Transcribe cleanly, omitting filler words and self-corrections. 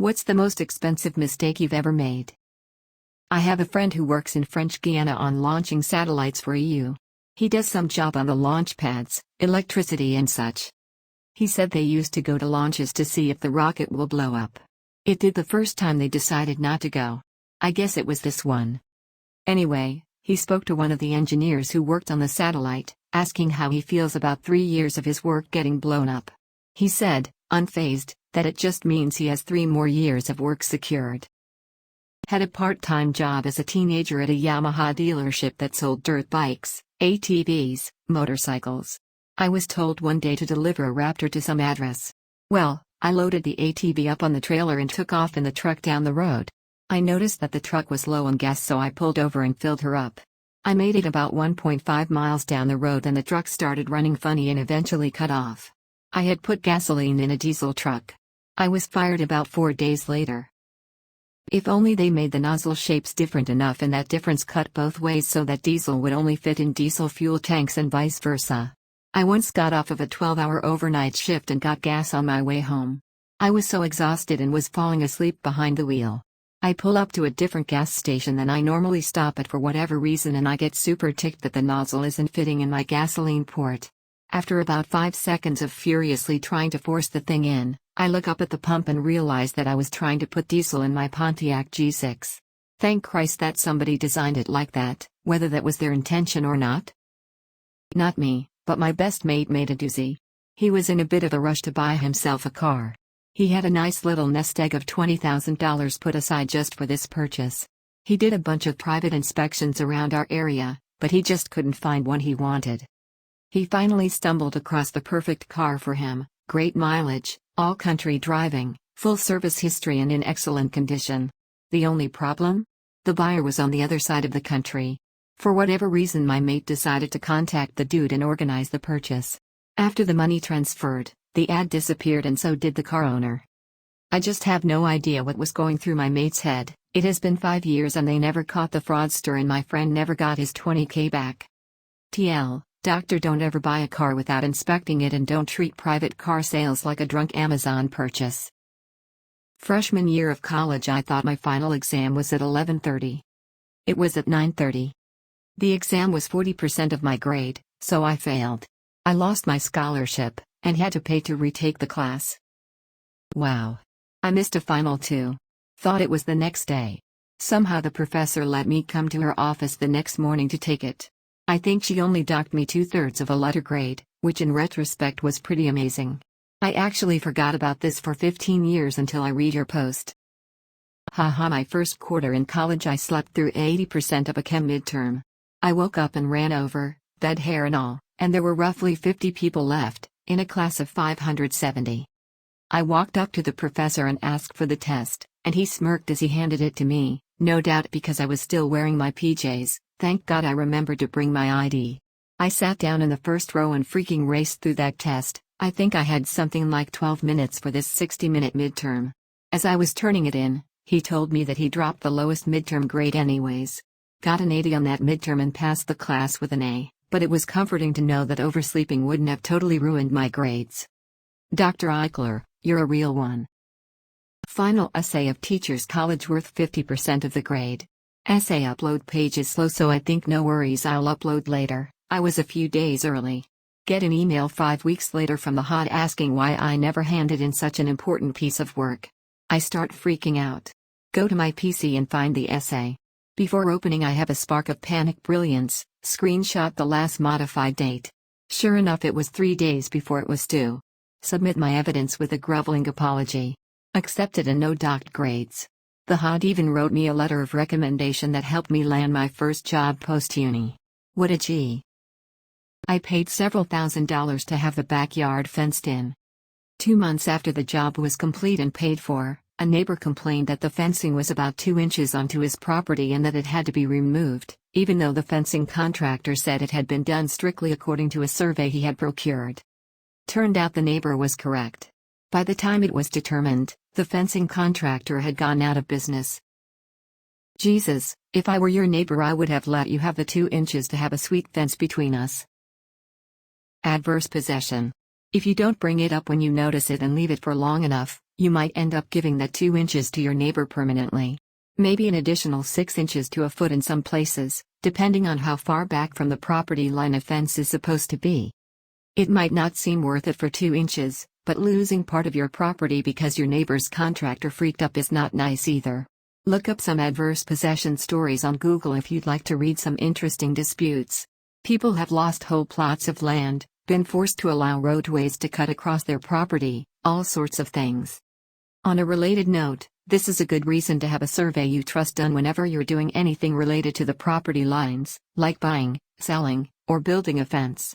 What's the most expensive mistake you've ever made? I have a friend who works in French Guiana on launching satellites for EU. He does some job on the launch pads, electricity and such. He said they used to go to launches to see if the rocket will blow up. It did the first time they decided not to go. I guess it was this one. Anyway, he spoke to one of the engineers who worked on the satellite, asking how he feels about 3 years of his work getting blown up. He said, unfazed, that it just means he has 3 more years of work secured. Had a part-time job as a teenager at a Yamaha dealership that sold dirt bikes, ATVs, motorcycles. I was told one day to deliver a Raptor to some address. Well, I loaded the ATV up on the trailer and took off in the truck down the road. I noticed that the truck was low on gas, so I pulled over and filled her up. I made it about 1.5 miles down the road and the truck started running funny and eventually cut off. I had put gasoline in a diesel truck. I was fired about 4 days later. If only they made the nozzle shapes different enough and that difference cut both ways so that diesel would only fit in diesel fuel tanks and vice versa. I once got off of a 12-hour overnight shift and got gas on my way home. I was so exhausted and was falling asleep behind the wheel. I pull up to a different gas station than I normally stop at for whatever reason, and I get super ticked that the nozzle isn't fitting in my gasoline port. After about 5 seconds of furiously trying to force the thing in, I look up at the pump and realize that I was trying to put diesel in my Pontiac G6. Thank Christ that somebody designed it like that, whether that was their intention or not. Not me, but my best mate made a doozy. He was in a bit of a rush to buy himself a car. He had a nice little nest egg of $20,000 put aside just for this purchase. He did a bunch of private inspections around our area, but he just couldn't find one he wanted. He finally stumbled across the perfect car for him: great mileage, all-country driving, full service history and in excellent condition. The only problem? The buyer was on the other side of the country. For whatever reason, my mate decided to contact the dude and organize the purchase. After the money transferred, the ad disappeared and so did the car owner. I just have no idea what was going through my mate's head. It has been 5 years and they never caught the fraudster, and my friend never got his $20K back. TL, Doctor, don't ever buy a car without inspecting it, and don't treat private car sales like a drunk Amazon purchase. Freshman year of college, I thought my final exam was at 11:30. It was at 9:30. The exam was 40% of my grade, so I failed. I lost my scholarship, and had to pay to retake the class. Wow. I missed a final too. Thought it was the next day. Somehow the professor let me come to her office the next morning to take it. I think she only docked me 2/3 of a letter grade, which in retrospect was pretty amazing. I actually forgot about this for 15 years until I read your post. Haha, my first quarter in college I slept through 80% of a chem midterm. I woke up and ran over, bed hair and all, and there were roughly 50 people left, in a class of 570. I walked up to the professor and asked for the test, and he smirked as he handed it to me, no doubt because I was still wearing my PJs. Thank God I remembered to bring my ID. I sat down in the first row and freaking raced through that test. I think I had something like 12 minutes for this 60-minute midterm. As I was turning it in, he told me that he dropped the lowest midterm grade anyways. Got an 80 on that midterm and passed the class with an A, but it was comforting to know that oversleeping wouldn't have totally ruined my grades. Dr. Eichler, you're a real one. Final essay of Teachers College worth 50% of the grade. Essay upload page is slow, so I think no worries, I'll upload later. I was a few days early. Get an email 5 weeks later from the HOD asking why I never handed in such an important piece of work. I start freaking out. Go to my PC and find the essay. Before opening, I have a spark of panic brilliance, screenshot the last modified date. Sure enough, it was 3 days before it was due. Submit my evidence with a groveling apology. Accepted and no docked grades. The HOD even wrote me a letter of recommendation that helped me land my first job post-uni. What a G. I paid several $1,000s to have the backyard fenced in. 2 months after the job was complete and paid for, a neighbor complained that the fencing was about 2 inches onto his property and that it had to be removed, even though the fencing contractor said it had been done strictly according to a survey he had procured. Turned out the neighbor was correct. By the time it was determined, the fencing contractor had gone out of business. Jesus, if I were your neighbor, I would have let you have the 2 inches to have a sweet fence between us. Adverse possession. If you don't bring it up when you notice it and leave it for long enough, You might end up giving that 2 inches to your neighbor permanently. Maybe an additional 6 inches to a foot in some places, depending on how far back from the property line a fence is supposed to be. It might not seem worth it for 2 inches, but losing part of your property because your neighbor's contractor freaked up is not nice either. Look up some adverse possession stories on Google if you'd like to read some interesting disputes. People have lost whole plots of land, been forced to allow roadways to cut across their property, all sorts of things. On a related note, this is a good reason to have a survey you trust done whenever you're doing anything related to the property lines, like buying, selling, or building a fence.